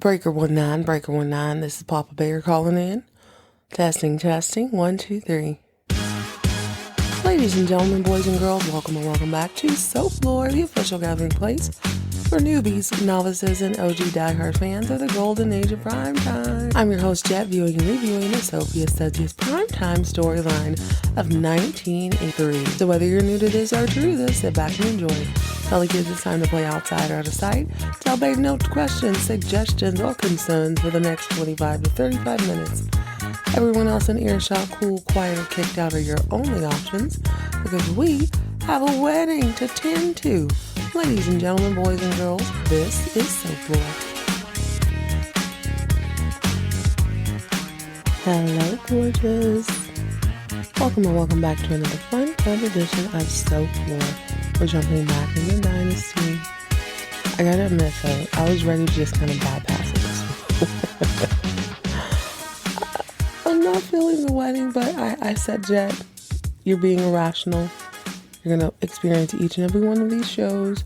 Breaker 19. This is Papa Bear calling in. Testing. 1, 2, 3. Ladies and gentlemen, boys and girls, welcome and welcome back to Soap Lore, the official gathering place for newbies, novices, and OG diehard fans of the golden age of primetime. I'm your host, Jet, viewing and reviewing the soapiest, sedgiest primetime storyline of 1983. So whether you're new to this or true to this, sit back and enjoy. Tell the kids it's time to play outside or out of sight. Tell babe no questions, suggestions, or concerns for the next 25 to 35 minutes. Everyone else in earshot, cool, quiet, or kicked out are your only options because we have a wedding to tend to. Ladies and gentlemen, boys and girls, this is Soap Lore. Hello, gorgeous. Welcome and welcome back to another fun edition of Soap Lore. We're jumping back into Dynasty. I gotta admit though, I was ready to just kind of bypass it. I'm not feeling the wedding, but I said, Jet, you're being irrational. You're going to experience each and every one of these shows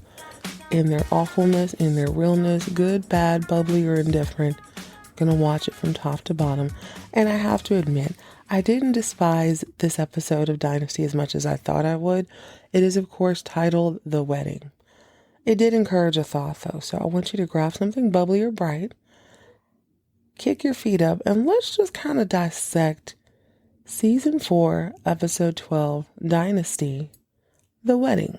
in their awfulness, in their realness, good, bad, bubbly, or indifferent. I'm going to watch it from top to bottom. And I have to admit, I didn't despise this episode of Dynasty as much as I thought I would. It is, of course, titled The Wedding. It did encourage a thought, though, so I want you to grab something bubbly or bright, kick your feet up, and let's just kind of dissect Season 4, Episode 12, Dynasty, The Wedding.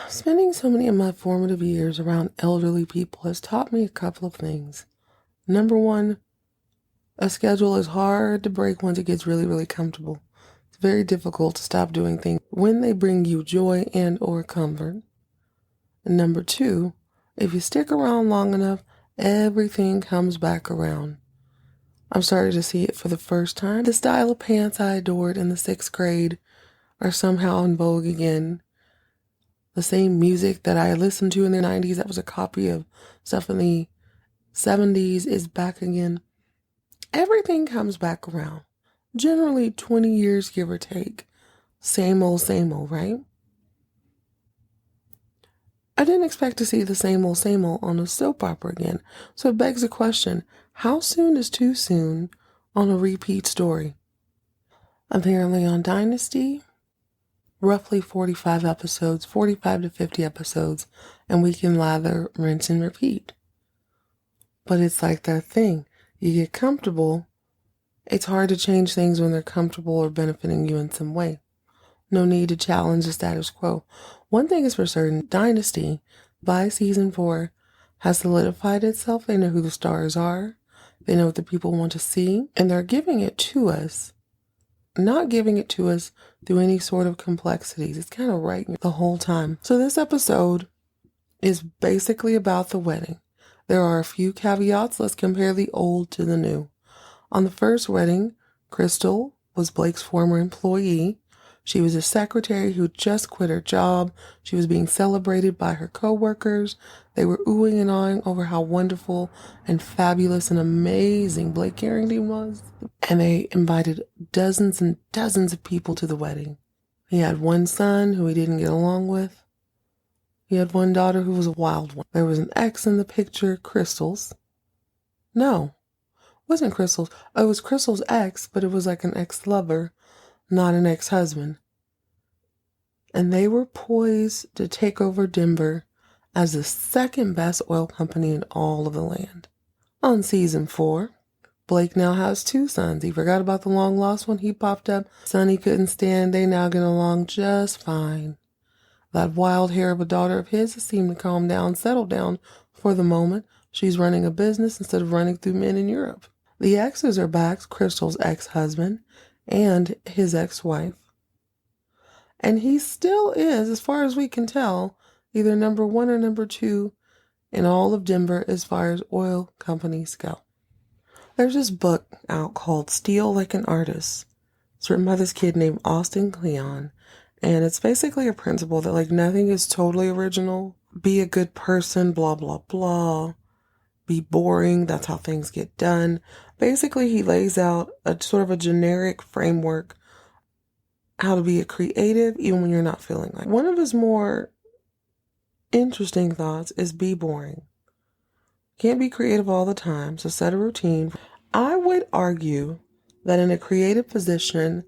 Spending so many of my formative years around elderly people has taught me a couple of things. Number one, a schedule is hard to break once it gets really, really comfortable. It's very difficult to stop doing things when they bring you joy and or comfort. And number two, if you stick around long enough, everything comes back around. I'm starting to see it for the first time. The style of pants I adored in the 6th grade are somehow in vogue again. The same music that I listened to in the 90s that was a copy of stuff in the 70s is back again. Everything comes back around. Generally 20 years, give or take. Same old, right? I didn't expect to see the same old on a soap opera again. So it begs the question, how soon is too soon on a repeat story? Apparently on Dynasty, roughly 45 episodes, 45 to 50 episodes, and we can lather, rinse, and repeat. But it's like that thing. You get comfortable. It's hard to change things when they're comfortable or benefiting you in some way. No need to challenge the status quo. One thing is for certain, Dynasty, by season 4, has solidified itself. They know who the stars are. They know what the people want to see. And they're giving it to us. Not giving it to us through any sort of complexities. It's kind of right the whole time. So this episode is basically about the wedding. There are a few caveats. Let's compare the old to the new. On the first wedding, Crystal was Blake's former employee. She was a secretary who just quit her job. She was being celebrated by her coworkers. They were oohing and ahhing over how wonderful and fabulous and amazing Blake Carrington was. And they invited dozens and dozens of people to the wedding. He had one son who he didn't get along with. He had one daughter who was a wild one. There was an ex in the picture, Crystal's. No, it wasn't Crystal's. Oh, it was Crystal's ex, but it was like an ex-lover, not an ex-husband. And they were poised to take over Denver as the second best oil company in all of the land. On season 4, Blake now has 2 sons. He forgot about the long lost one. He popped up. Son he couldn't stand. They now get along just fine. That wild hair of a daughter of his has seemed to calm down, settle down for the moment. She's running a business instead of running through men in Europe. The exes are back, Crystal's ex-husband and his ex-wife. And he still is, as far as we can tell, either number 1 or number 2 in all of Denver as far as oil companies go. There's this book out called Steal Like an Artist. It's written by this kid named Austin Kleon. And it's basically a principle that like nothing is totally original. Be a good person, blah, blah, blah. Be boring. That's how things get done. Basically, he lays out a sort of a generic framework how to be a creative even when you're not feeling like it. One of his more interesting thoughts is be boring. Can't be creative all the time, so set a routine. I would argue that in a creative position,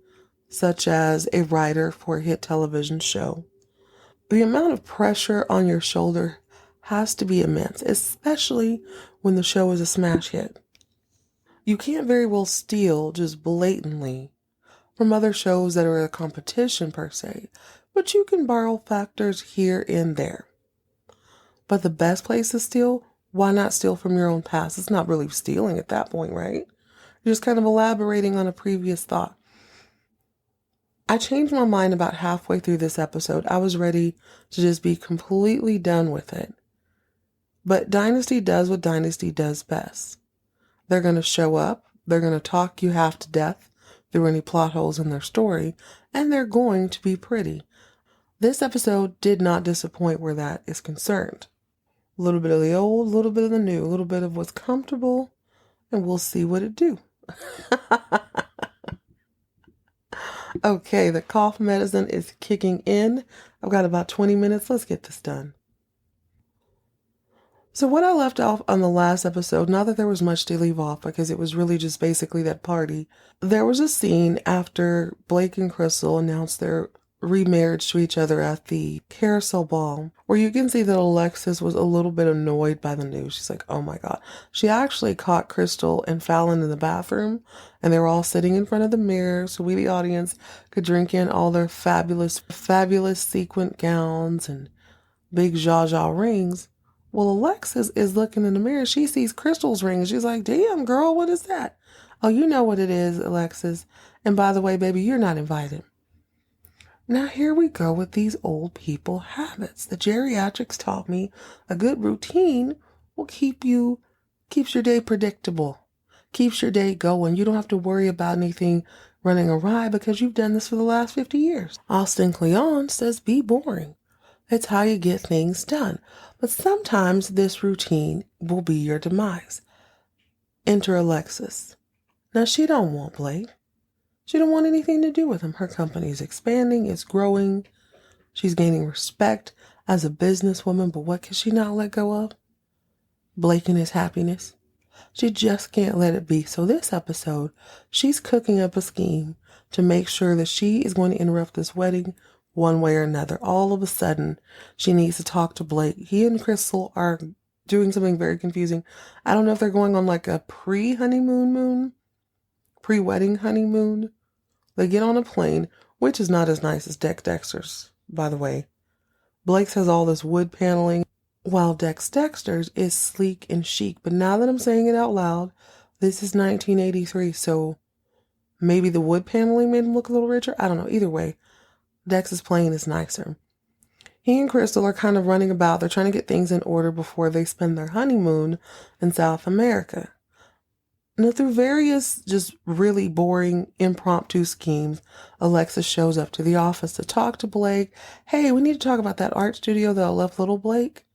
such as a writer for a hit television show, the amount of pressure on your shoulder has to be immense, especially when the show is a smash hit. You can't very well steal just blatantly from other shows that are a competition per se, but you can borrow factors here and there. But the best place to steal, why not steal from your own past? It's not really stealing at that point, right? You're just kind of elaborating on a previous thought. I changed my mind about halfway through this episode. I was ready to just be completely done with it. But Dynasty does what Dynasty does best. They're going to show up. They're going to talk you half to death through any plot holes in their story. And they're going to be pretty. This episode did not disappoint where that is concerned. A little bit of the old, a little bit of the new, a little bit of what's comfortable, and we'll see what it do. Okay, the cough medicine is kicking in. I've got about 20 minutes. Let's get this done. So what I left off on the last episode, not that there was much to leave off because it was really just basically that party. There was a scene after Blake and Crystal announced their remarriage to each other at the carousel ball where you can see that Alexis was a little bit annoyed by the news. She's like, oh my God. She actually caught Crystal and Fallon in the bathroom and they were all sitting in front of the mirror so we, the audience, could drink in all their fabulous sequin gowns and big Zsa rings. Well, Alexis is looking in the mirror. She sees Crystal's ring and she's like, damn, girl, what is that? Oh, you know what it is, Alexis. And by the way, baby, you're not invited. Now here we go with these old people habits. The geriatrics taught me a good routine will keeps your day predictable, keeps your day going. You don't have to worry about anything running awry because you've done this for the last 50 years. Austin Kleon says be boring. It's how you get things done. But sometimes this routine will be your demise. Enter Alexis. Now she don't want Blake. She don't want anything to do with him. Her company is expanding, it's growing. She's gaining respect as a businesswoman, but what can she not let go of? Blake and his happiness. She just can't let it be. So this episode, she's cooking up a scheme to make sure that she is going to interrupt this wedding one way or another. All of a sudden, she needs to talk to Blake. He and Crystal are doing something very confusing. I don't know if they're going on like a pre-wedding honeymoon. They get on a plane, which is not as nice as Dexter's, by the way. Blake's has all this wood paneling, while Dexter's is sleek and chic. But now that I'm saying it out loud, this is 1983, so maybe the wood paneling made him look a little richer. I don't know. Either way, Dex's plane is nicer. He and Crystal are kind of running about. They're trying to get things in order before they spend their honeymoon in South America. Now, through various just really boring impromptu schemes, Alexis shows up to the office to talk to Blake. Hey, we need to talk about that art studio that I left little Blake.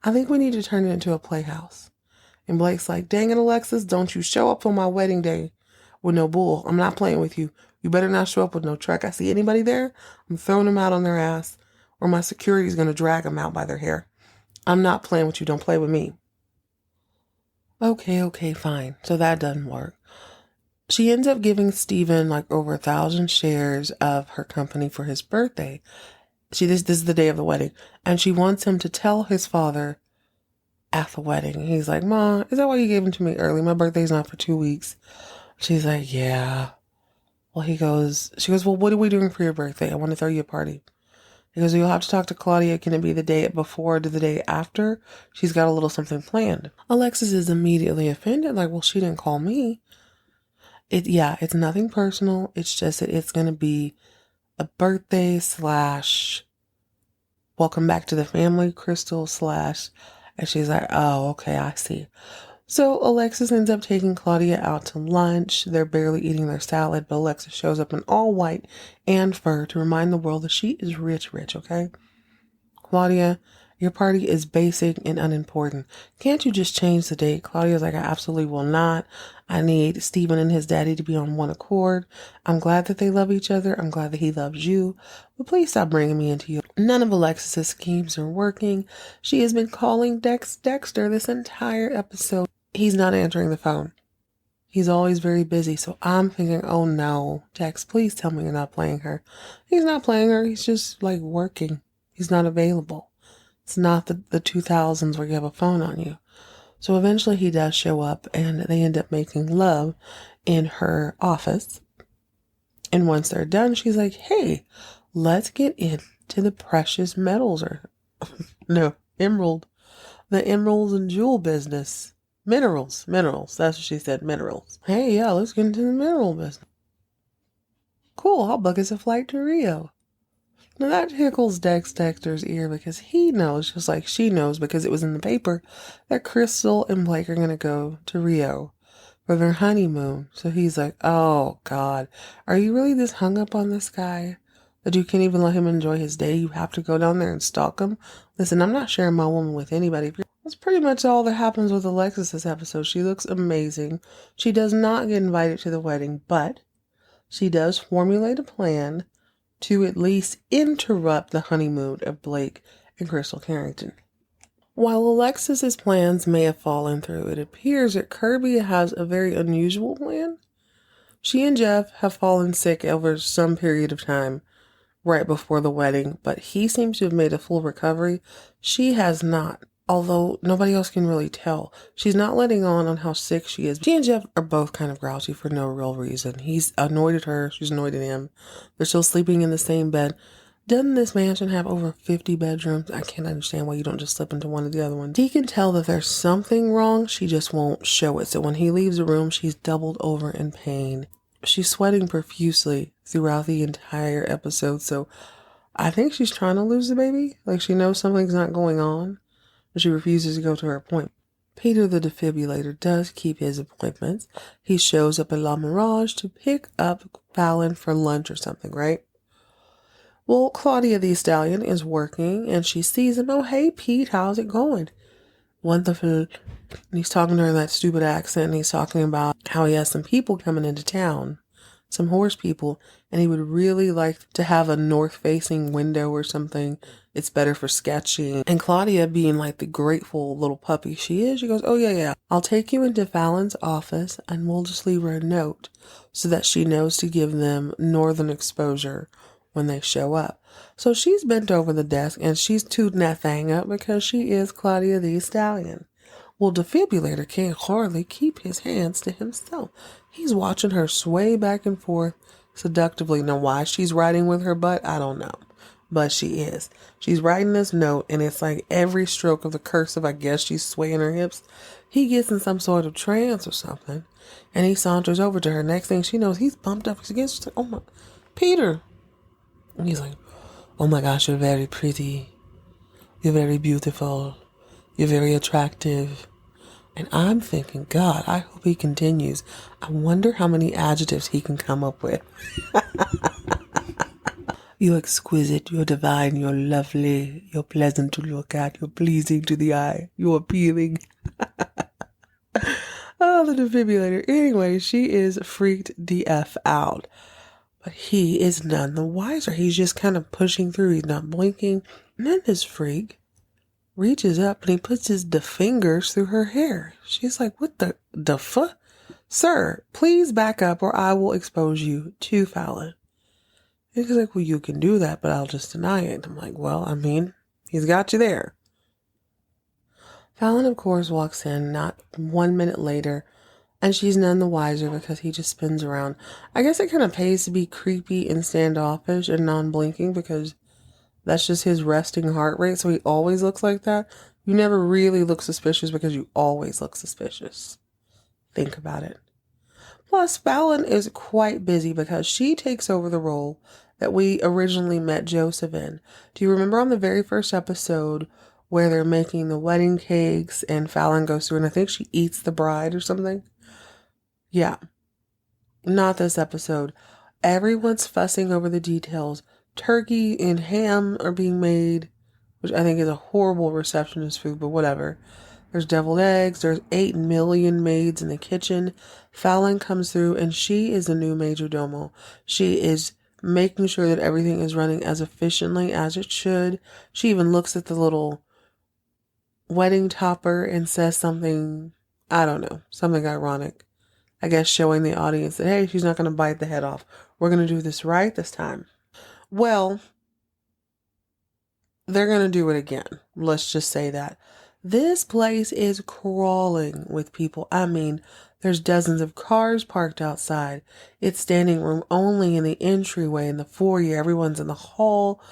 I think we need to turn it into a playhouse. And Blake's like, dang it, Alexis, don't you show up on my wedding day with no bull. I'm not playing with you. You better not show up with no truck. I see anybody there, I'm throwing them out on their ass, or my security's going to drag them out by their hair. I'm not playing with you. Don't play with me. Okay, fine. So that doesn't work. She ends up giving Steven like over 1,000 shares of her company for his birthday. This is the day of the wedding. And she wants him to tell his father at the wedding. He's like, Ma, is that why you gave them to me early? My birthday's not for 2 weeks. She's like, yeah. Well, she goes, well, what are we doing for your birthday? I want to throw you a party. He goes, you'll have to talk to Claudia. Can it be the day before or the day after? She's got a little something planned. Alexis is immediately offended. Like, well, she didn't call me. It's nothing personal. It's just that it's going to be a birthday / welcome back to the family, Crystal / and she's like, oh, okay, I see. So Alexis ends up taking Claudia out to lunch. They're barely eating their salad, but Alexis shows up in all white and fur to remind the world that she is rich, okay? Claudia Your party is basic and unimportant. Can't you just change the date? Claudia's like, I absolutely will not. I need Stephen and his daddy to be on one accord. I'm glad that they love each other. I'm glad that he loves you. But please stop bringing me into you. None of Alexis's schemes are working. She has been calling Dexter this entire episode. He's not answering the phone. He's always very busy. So I'm thinking, oh no, Dex, please tell me you're not playing her. He's not playing her. He's just like working. He's not available. It's not the 2000s where you have a phone on you. So eventually he does show up and they end up making love in her office. And once they're done, she's like, hey, let's get into the precious metals the emeralds and jewel business. Minerals. That's what she said, minerals. Hey, yeah, let's get into the mineral business. Cool, I'll book us a flight to Rio. Now that tickles Dexter's ear because he knows, just like she knows because it was in the paper, that Crystal and Blake are going to go to Rio for their honeymoon. So he's like, oh God, are you really this hung up on this guy that you can't even let him enjoy his day? You have to go down there and stalk him? Listen, I'm not sharing my woman with anybody. That's pretty much all that happens with Alexis this episode. She looks amazing. She does not get invited to the wedding, but she does formulate a plan to at least interrupt the honeymoon of Blake and Crystal Carrington. While Alexis's plans may have fallen through, it appears that Kirby has a very unusual plan. She and Jeff have fallen sick over some period of time right before the wedding, but he seems to have made a full recovery. She has not, although nobody else can really tell. She's not letting on how sick she is. She and Jeff are both kind of grouchy for no real reason. He's annoyed at her. She's annoyed at him. They're still sleeping in the same bed. Doesn't this mansion have over 50 bedrooms? I can't understand why you don't just slip into one of the other ones. He can tell that there's something wrong. She just won't show it. So when he leaves the room, she's doubled over in pain. She's sweating profusely throughout the entire episode. So I think she's trying to lose the baby. Like she knows something's not going on. But she refuses to go to her appointment. Peter the defibrillator does keep his appointments. He shows up at La Mirage to pick up Fallon for lunch or something, right? Well, Claudia the stallion is working and she sees him. Oh, hey, Pete, how's it going? Wonderful. And he's talking to her in that stupid accent and he's talking about how he has some people coming into town, some horse people, and he would really like to have a north-facing window or something. It's better for sketching. And Claudia, being like the grateful little puppy she is, she goes, oh, yeah, I'll take you into Fallon's office and we'll just leave her a note so that she knows to give them northern exposure when they show up. So she's bent over the desk and she's tooting that thing up because she is Claudia the stallion. Well, defibrillator can't hardly keep his hands to himself. He's watching her sway back and forth seductively. Now, why she's writing with her butt, I don't know. But she is. She's writing this note, and it's like every stroke of the cursive, I guess she's swaying her hips. He gets in some sort of trance or something, and he saunters over to her. Next thing she knows, he's bumped up against her. She's like, oh my, Peter. And he's like, oh my gosh, you're very pretty. You're very beautiful. You're very attractive. And I'm thinking, God, I hope he continues. I wonder how many adjectives he can come up with. You're exquisite, you're divine, you're lovely, you're pleasant to look at, you're pleasing to the eye, you're appealing. Oh, the defibrillator. Anyway, she is freaked the F out. But he is none the wiser. He's just kind of pushing through. He's not blinking. And then this freak reaches up and he puts his fingers through her hair. She's like, what the fuck? Sir, please back up or I will expose you to Fallon. He's like, well, you can do that, but I'll just deny it. I'm like, well, I mean, he's got you there. Fallon, of course, walks in not 1 minute later, and she's none the wiser because he just spins around. I guess it kind of pays to be creepy and standoffish and non-blinking because that's just his resting heart rate, so he always looks like that. You never really look suspicious because you always look suspicious. Think about it. Plus, Fallon is quite busy because she takes over the role that we originally met Joseph in. Do you remember on the very first episode where they're making the wedding cakes and Fallon goes through and I think she eats the bride or something? Yeah. Not this episode. Everyone's fussing over the details. Turkey and ham are being made. which I think is a horrible receptionist food, but whatever. There's deviled eggs. There's 8 million maids in the kitchen. Fallon comes through, and she is the new major domo. She is making sure that everything is running as efficiently as it should. She even looks at the little wedding topper and says something, I don't know, something ironic. I guess showing the audience that, hey, she's not going to bite the head off. We're going to do this right this time. Well, they're going to do it again. Let's just say that. This place is crawling with people. I mean, there's dozens of cars parked outside. It's standing room only in the entryway, in the foyer. Everyone's in the hall.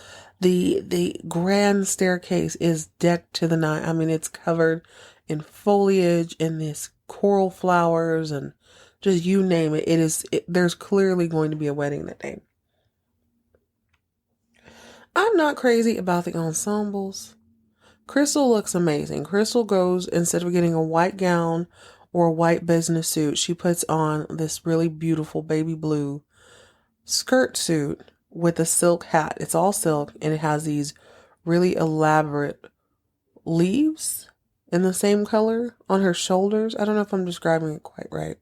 The grand staircase is decked to the nine. I mean, it's covered in foliage and this coral flowers and just you name it. There's clearly going to be a wedding that day. I'm not crazy about the ensembles. Crystal looks amazing. Crystal goes, instead of getting a white gown or a white business suit, she puts on this really beautiful baby blue skirt suit with a silk hat. It's all silk and it has these really elaborate leaves in the same color on her shoulders. I don't know if I'm describing it quite right.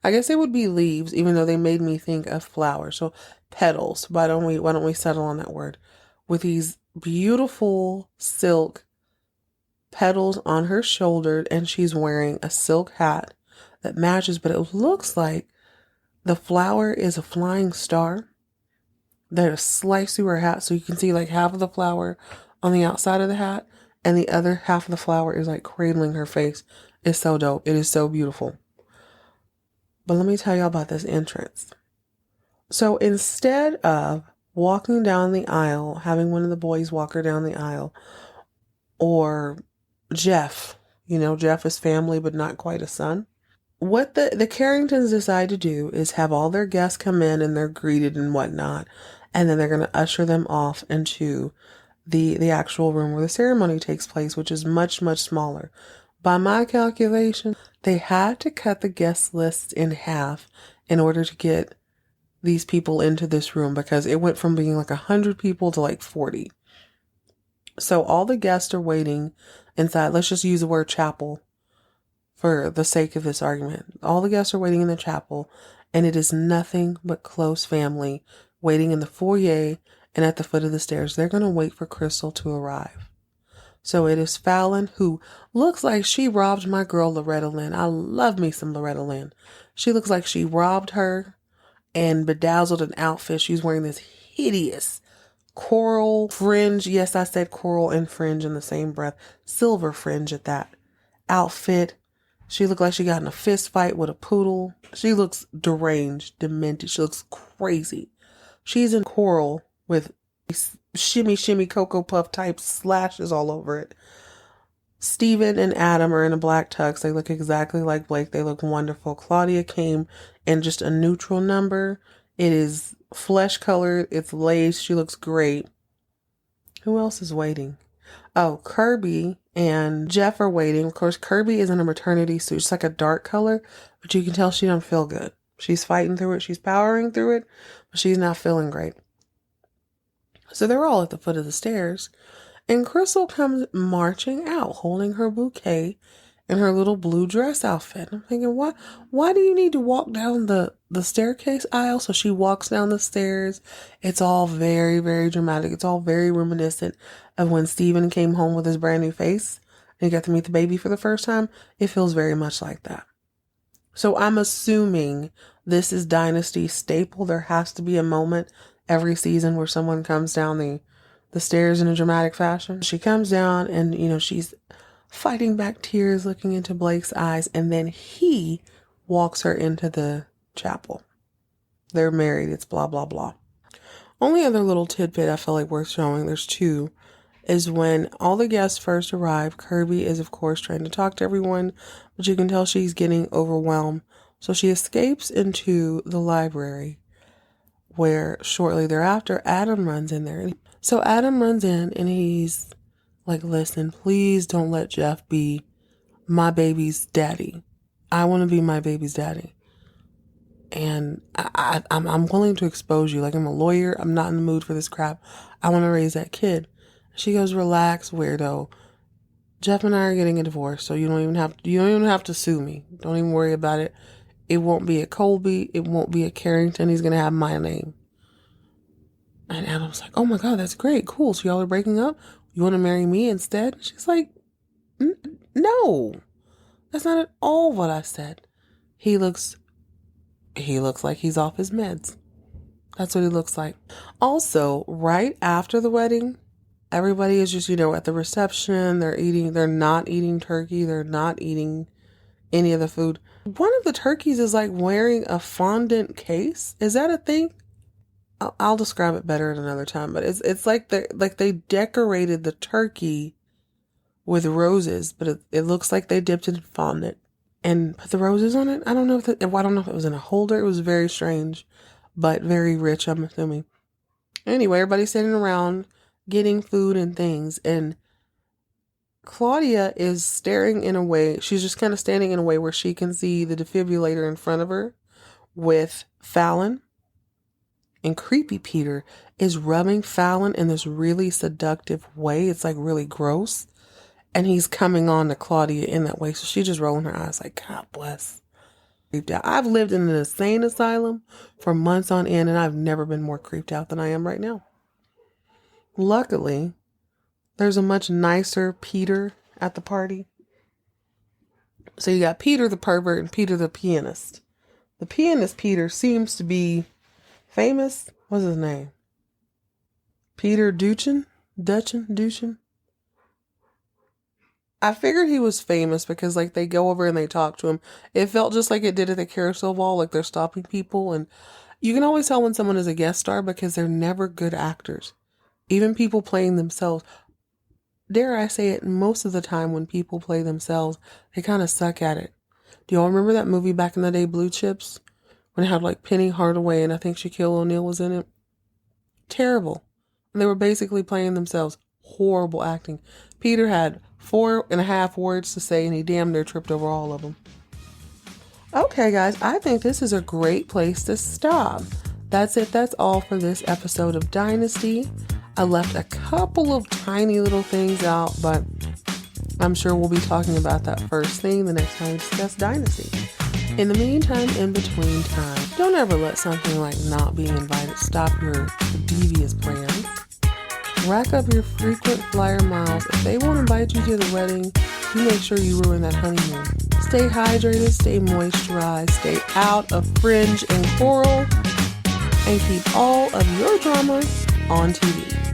I guess it would be leaves, even though they made me think of flowers. So petals. Why don't we settle on that word? With these beautiful silk petals on her shoulder, and she's wearing a silk hat that matches, but it looks like the flower is a flying star that is sliced through her hat, so you can see like half of the flower on the outside of the hat, and the other half of the flower is like cradling her face. It's so dope. It is so beautiful. But let me tell you about this entrance. So instead of walking down the aisle, having one of the boys walk her down the aisle, or Jeff, Jeff is family, but not quite a son. What the Carringtons decide to do is have all their guests come in and they're greeted and whatnot. And then they're going to usher them off into the actual room where the ceremony takes place, which is much, much smaller. By my calculation, they had to cut the guest list in half in order to get these people into this room, because it went from being like 100 people to like 40. So all the guests are waiting inside. Let's just use the word chapel for the sake of this argument. All the guests are waiting in the chapel, and it is nothing but close family waiting in the foyer and at the foot of the stairs. They're going to wait for Crystal to arrive. So it is Fallon, who looks like she robbed my girl Loretta Lynn. I love me some Loretta Lynn. She looks like she robbed her and bedazzled an outfit. She's wearing this hideous coral fringe. Yes, I said coral and fringe in the same breath. Silver fringe at that outfit. She looked like she got in a fist fight with a poodle. She looks deranged, demented. She looks crazy. She's in coral with shimmy Cocoa Puff type slashes all over it. Steven and Adam are in a black tux. They look exactly like Blake. They look wonderful. Claudia came in just a neutral number. It is flesh colored. It's lace. She looks great. Who else is waiting? Oh, Kirby and Jeff are waiting. Of course, Kirby is in a maternity suit. It's like a dark color, but you can tell she don't feel good. She's fighting through it. She's powering through it, but she's not feeling great. So they're all at the foot of the stairs, and Crystal comes marching out, holding her bouquet in her little blue dress outfit. I'm thinking, why do you need to walk down the staircase aisle? So she walks down the stairs. It's all very, very dramatic. It's all very reminiscent of when Steven came home with his brand new face and he got to meet the baby for the first time. It feels very much like that. So I'm assuming this is Dynasty staple. There has to be a moment every season where someone comes down the stairs in a dramatic fashion. She comes down and, she's fighting back tears, looking into Blake's eyes, and then he walks her into the chapel. They're married. It's blah, blah, blah. Only other little tidbit I feel like worth showing, there's two, is when all the guests first arrive, Kirby is, of course, trying to talk to everyone, but you can tell she's getting overwhelmed. So she escapes into the library, where shortly thereafter, Adam runs in there. So Adam runs in and he's like, listen, please don't let Jeff be my baby's daddy. I want to be my baby's daddy. And I'm willing to expose you. Like, I'm a lawyer. I'm not in the mood for this crap. I want to raise that kid. She goes, relax, weirdo. Jeff and I are getting a divorce, so you don't even have to sue me. Don't even worry about it. It won't be a Colby. It won't be a Carrington. He's going to have my name. And Adam's like, oh my God, that's great. Cool. So y'all are breaking up? You want to marry me instead? She's like, no, that's not at all what I said. He looks like he's off his meds. That's what he looks like. Also, right after the wedding, everybody is just, at the reception. They're not eating turkey. They're not eating any of the food. One of the turkeys is like wearing a fondant case. Is that a thing? I'll describe it better at another time, but it's like they decorated the turkey with roses, but it looks like they dipped it in fondant and put the roses on it. I don't know if it was in a holder. It was very strange, but very rich, I'm assuming. Anyway, everybody's sitting around getting food and things, and Claudia is staring in a way, she's just kind of standing in a way where she can see the defibrillator in front of her with Fallon. And creepy Peter is rubbing Fallon in this really seductive way. It's like really gross. And he's coming on to Claudia in that way. So she's just rolling her eyes like, God bless. Creeped out. I've lived in an insane asylum for months on end, and I've never been more creeped out than I am right now. Luckily, there's a much nicer Peter at the party. So you got Peter the pervert and Peter the pianist. The pianist Peter seems to be famous. What's his name? Peter Duchin? I figured he was famous because they go over and they talk to him. It felt just like it did at the carousel ball, like they're stopping people. And you can always tell when someone is a guest star because they're never good actors. Even people playing themselves. Dare I say it, most of the time when people play themselves, they kind of suck at it. Do y'all remember that movie back in the day, Blue Chips? When it had Penny Hardaway and I think Shaquille O'Neal was in it. Terrible. And they were basically playing themselves. Horrible acting. Peter had 4.5 words to say and he damn near tripped over all of them. Okay, guys, I think this is a great place to stop. That's it. That's all for this episode of Dynasty. I left a couple of tiny little things out, but I'm sure we'll be talking about that first thing the next time we discuss Dynasty. In the meantime, in between time, don't ever let something like not being invited stop your devious plans. Rack up your frequent flyer miles. If they won't invite you to the wedding, you make sure you ruin that honeymoon. Stay hydrated, stay moisturized, stay out of fringe and coral, and keep all of your drama on TV.